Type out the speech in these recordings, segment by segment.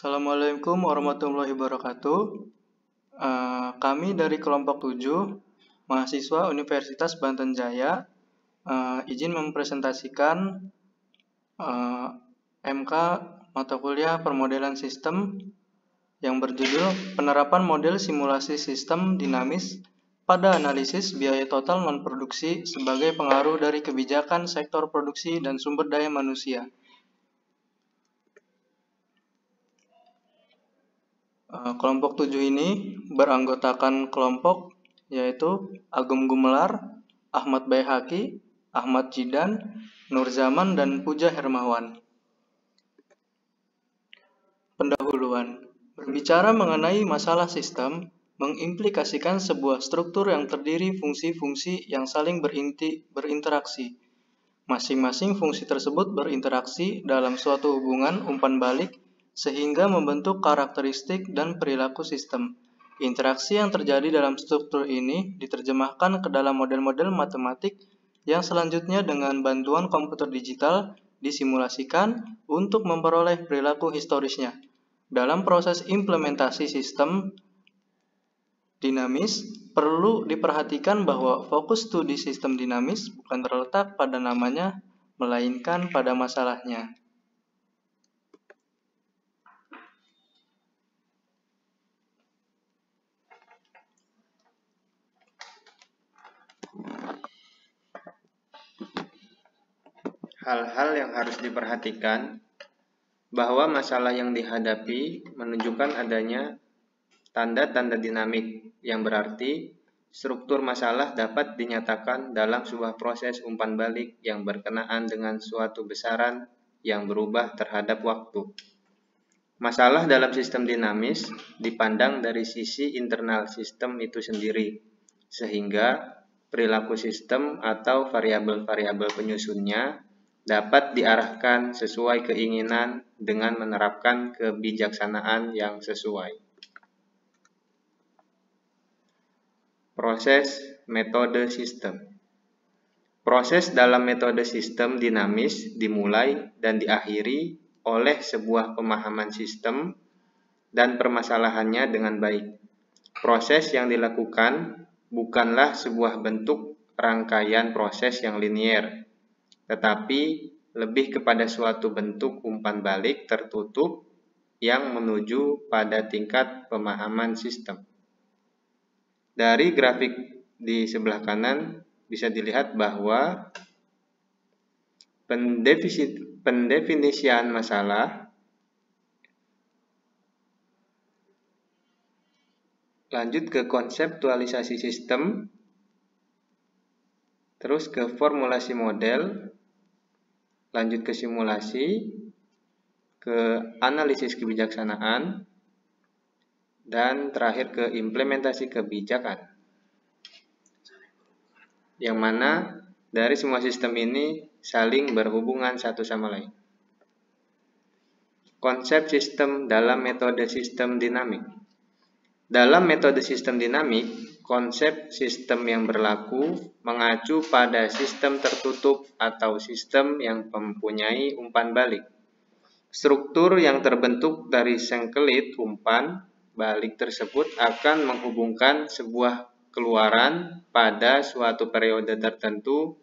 Assalamualaikum warahmatullahi wabarakatuh. Kami dari kelompok 7, mahasiswa Universitas Banten Jaya, izin mempresentasikan MK mata kuliah permodelan sistem yang berjudul Penerapan Model Simulasi Sistem Dinamis pada Analisis Biaya Total Non-Produksi sebagai Pengaruh dari Kebijakan Sektor Produksi dan Sumber Daya Manusia. Kelompok 7 ini beranggotakan kelompok yaitu Agum Gumelar, Ahmad Baihaqi, Ahmad Jidan, Nur Zaman, dan Puja Hermawan. Pendahuluan. Berbicara mengenai masalah sistem, mengimplikasikan sebuah struktur yang terdiri fungsi-fungsi yang saling berinteraksi. Masing-masing fungsi tersebut berinteraksi dalam suatu hubungan umpan balik sehingga membentuk karakteristik dan perilaku sistem. Interaksi yang terjadi dalam struktur ini diterjemahkan ke dalam model-model matematik yang selanjutnya dengan bantuan komputer digital disimulasikan untuk memperoleh perilaku historisnya. Dalam proses implementasi sistem dinamis, perlu diperhatikan bahwa fokus studi sistem dinamis bukan terletak pada namanya, melainkan pada masalahnya. Hal-hal yang harus diperhatikan bahwa masalah yang dihadapi menunjukkan adanya tanda-tanda dinamik yang berarti struktur masalah dapat dinyatakan dalam sebuah proses umpan balik yang berkenaan dengan suatu besaran yang berubah terhadap waktu. Masalah dalam sistem dinamis dipandang dari sisi internal sistem itu sendiri, sehingga perilaku sistem atau variabel-variabel penyusunnya dapat diarahkan sesuai keinginan dengan menerapkan kebijaksanaan yang sesuai. Proses metode sistem. Proses dalam metode sistem dinamis dimulai dan diakhiri oleh sebuah pemahaman sistem dan permasalahannya dengan baik. Proses yang dilakukan bukanlah sebuah bentuk rangkaian proses yang linier, tetapi lebih kepada suatu bentuk umpan balik tertutup yang menuju pada tingkat pemahaman sistem. Dari grafik di sebelah kanan bisa dilihat bahwa pendefinisian masalah, lanjut ke konseptualisasi sistem, terus ke formulasi model, lanjut ke simulasi, ke analisis kebijaksanaan, dan terakhir ke implementasi kebijakan. Yang mana dari semua sistem ini saling berhubungan satu sama lain. Konsep sistem dalam metode sistem dinamik. Dalam metode sistem dinamik, konsep sistem yang berlaku mengacu pada sistem tertutup atau sistem yang mempunyai umpan balik. Struktur yang terbentuk dari sengkelit umpan balik tersebut akan menghubungkan sebuah keluaran pada suatu periode tertentu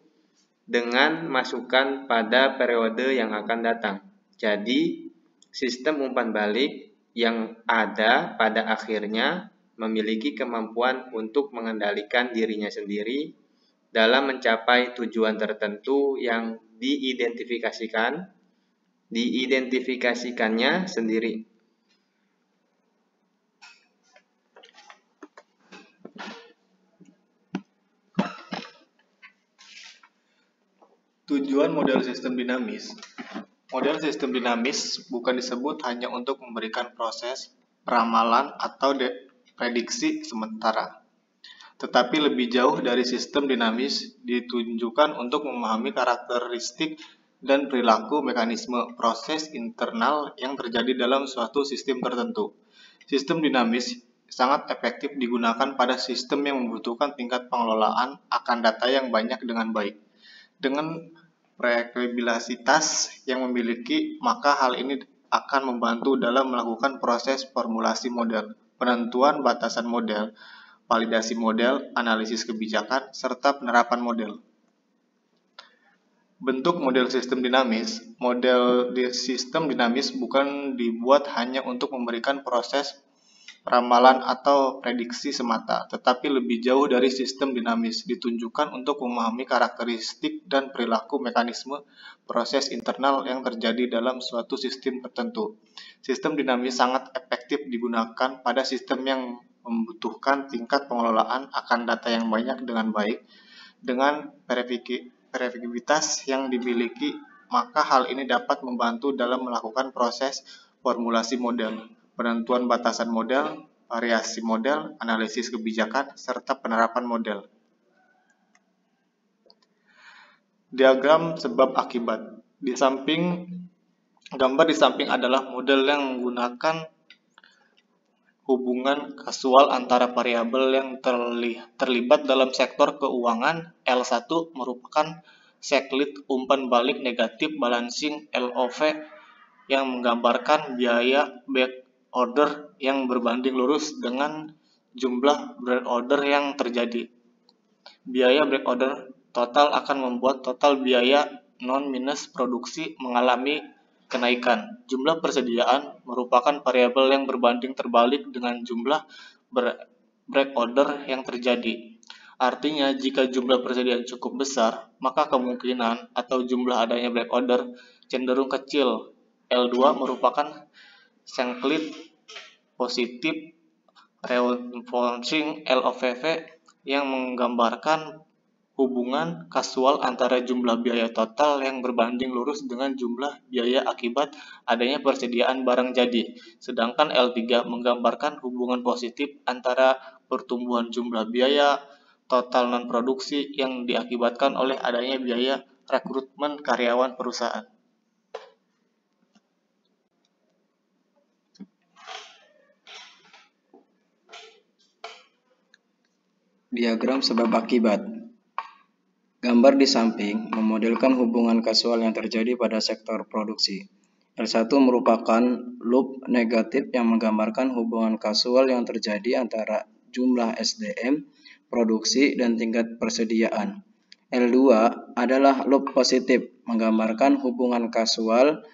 dengan masukan pada periode yang akan datang. Jadi, sistem umpan balik yang ada pada akhirnya memiliki kemampuan untuk mengendalikan dirinya sendiri dalam mencapai tujuan tertentu yang diidentifikasikannya sendiri. Tujuan model sistem dinamis. Model sistem dinamis bukan disebut hanya untuk memberikan proses ramalan atau prediksi sementara, tetapi lebih jauh dari sistem dinamis ditunjukkan untuk memahami karakteristik dan perilaku mekanisme proses internal yang terjadi dalam suatu sistem tertentu. Sistem dinamis sangat efektif digunakan pada sistem yang membutuhkan tingkat pengelolaan akan data yang banyak dengan baik. Dengan prediktabilitas yang memiliki, maka hal ini akan membantu dalam melakukan proses formulasi model, penentuan batasan model, validasi model, analisis kebijakan, serta penerapan model. Bentuk model sistem dinamis. Model sistem dinamis bukan dibuat hanya untuk memberikan proses ramalan atau prediksi semata, tetapi lebih jauh dari sistem dinamis, ditunjukkan untuk memahami karakteristik dan perilaku mekanisme proses internal yang terjadi dalam suatu sistem tertentu. Sistem dinamis sangat efektif digunakan pada sistem yang membutuhkan tingkat pengelolaan akan data yang banyak dengan baik, dengan verifikabilitas yang dimiliki, maka hal ini dapat membantu dalam melakukan proses formulasi model, penentuan batasan model, variasi model, analisis kebijakan, serta penerapan model. Diagram sebab akibat. Gambar di samping adalah model yang menggunakan hubungan kasual antara variabel yang terlibat dalam sektor keuangan. L1 merupakan seklit umpan balik negatif balancing LOV yang menggambarkan biaya back order yang berbanding lurus dengan jumlah break order yang terjadi. Biaya break order total akan membuat total biaya non minus produksi mengalami kenaikan. Jumlah persediaan merupakan variabel yang berbanding terbalik dengan jumlah break order yang terjadi. Artinya, jika jumlah persediaan cukup besar, maka kemungkinan atau jumlah adanya break order cenderung kecil. L2 merupakan seklit positif reinforcing LOVV yang menggambarkan hubungan kasual antara jumlah biaya total yang berbanding lurus dengan jumlah biaya akibat adanya persediaan barang jadi. Sedangkan L3 menggambarkan hubungan positif antara pertumbuhan jumlah biaya total non-produksi yang diakibatkan oleh adanya biaya rekrutmen karyawan perusahaan. Diagram sebab akibat. Gambar di samping memodelkan hubungan kasual yang terjadi pada sektor produksi. L1 merupakan loop negatif yang menggambarkan hubungan kasual yang terjadi antara jumlah SDM, produksi, dan tingkat persediaan. L2 adalah loop positif, menggambarkan hubungan kasual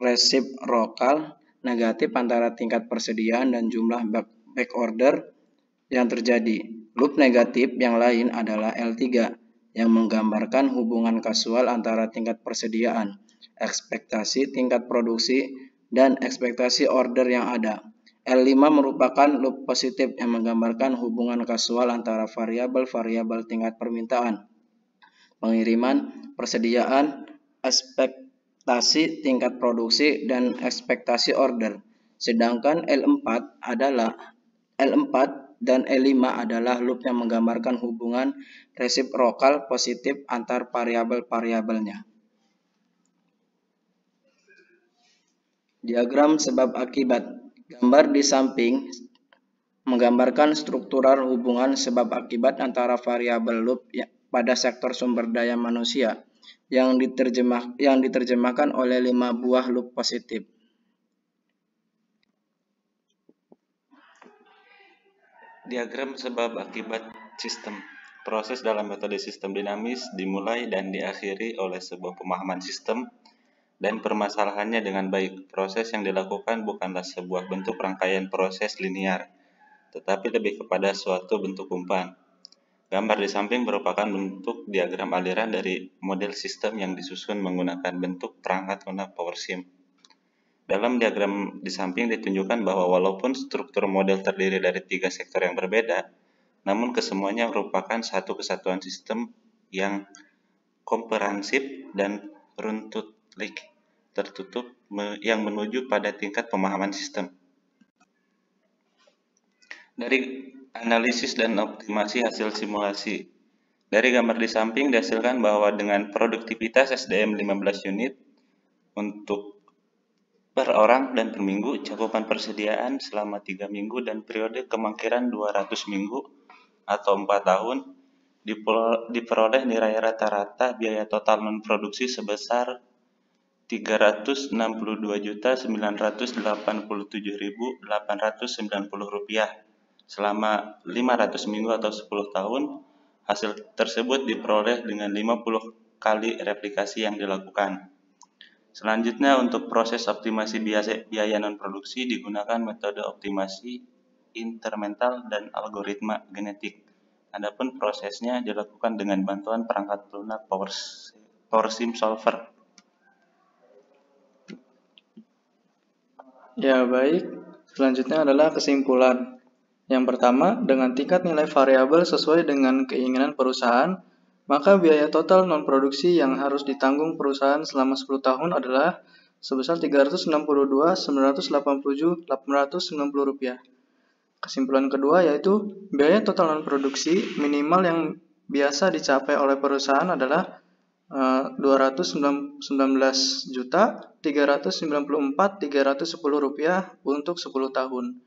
resiprokal negatif antara tingkat persediaan dan jumlah back order yang terjadi. Loop negatif yang lain adalah L3 yang menggambarkan hubungan kasual antara tingkat persediaan, ekspektasi tingkat produksi, dan ekspektasi order yang ada. L5 merupakan loop positif yang menggambarkan hubungan kasual antara variabel-variabel tingkat permintaan, pengiriman, persediaan, ekspektasi tingkat produksi, dan ekspektasi order. Sedangkan L4 dan L5 adalah loop yang menggambarkan hubungan resiprokal positif antar variabel-variabelnya. Diagram sebab akibat. Gambar di samping menggambarkan struktural hubungan sebab akibat antara variabel loop pada sektor sumber daya manusia yang diterjemahkan oleh 5 buah loop positif. Diagram sebab akibat sistem. Proses dalam metode sistem dinamis dimulai dan diakhiri oleh sebuah pemahaman sistem dan permasalahannya dengan baik. Proses yang dilakukan bukanlah sebuah bentuk rangkaian proses linear, tetapi lebih kepada suatu bentuk umpan. Gambar di samping merupakan bentuk diagram aliran dari model sistem yang disusun menggunakan bentuk perangkat lunak PowerSim. Dalam diagram di samping ditunjukkan bahwa walaupun struktur model terdiri dari 3 sektor yang berbeda, namun kesemuanya merupakan satu kesatuan sistem yang komprehensif dan runtut tertutup yang menuju pada tingkat pemahaman sistem. Dari analisis dan optimasi hasil simulasi. Dari gambar di samping dihasilkan bahwa dengan produktivitas SDM 15 unit untuk per orang dan per minggu, cakupan persediaan selama 3 minggu dan periode kemangkiran 200 minggu atau 4 tahun, diperoleh nilai rata-rata biaya total non-produksi sebesar Rp362.987.890 selama 500 minggu atau 10 tahun. Hasil tersebut diperoleh dengan 50 kali replikasi yang dilakukan. Selanjutnya, untuk proses optimasi biaya non-produksi digunakan metode optimasi incremental dan algoritma genetik. Adapun prosesnya dilakukan dengan bantuan perangkat lunak PowerSim Solver. Ya, baik. Selanjutnya adalah kesimpulan. Yang pertama, dengan tingkat nilai variabel sesuai dengan keinginan perusahaan, maka biaya total non-produksi yang harus ditanggung perusahaan selama 10 tahun adalah sebesar Rp362.987.890. Kesimpulan kedua yaitu biaya total non-produksi minimal yang biasa dicapai oleh perusahaan adalah Rp219.394.310 untuk 10 tahun.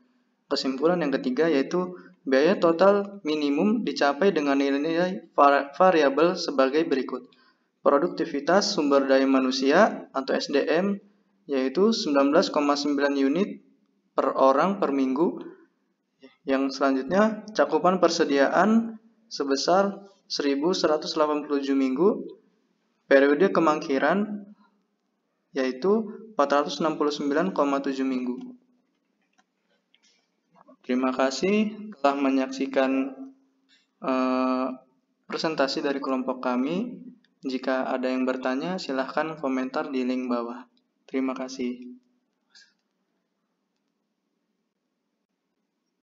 Kesimpulan yang ketiga yaitu biaya total minimum dicapai dengan nilai-nilai variabel sebagai berikut. Produktivitas sumber daya manusia atau SDM yaitu 19,9 unit per orang per minggu. Yang selanjutnya cakupan persediaan sebesar 1.187 minggu. Periode kemangkiran yaitu 469,7 minggu. Terima kasih telah menyaksikan presentasi dari kelompok kami. Jika ada yang bertanya, silahkan komentar di link bawah. Terima kasih.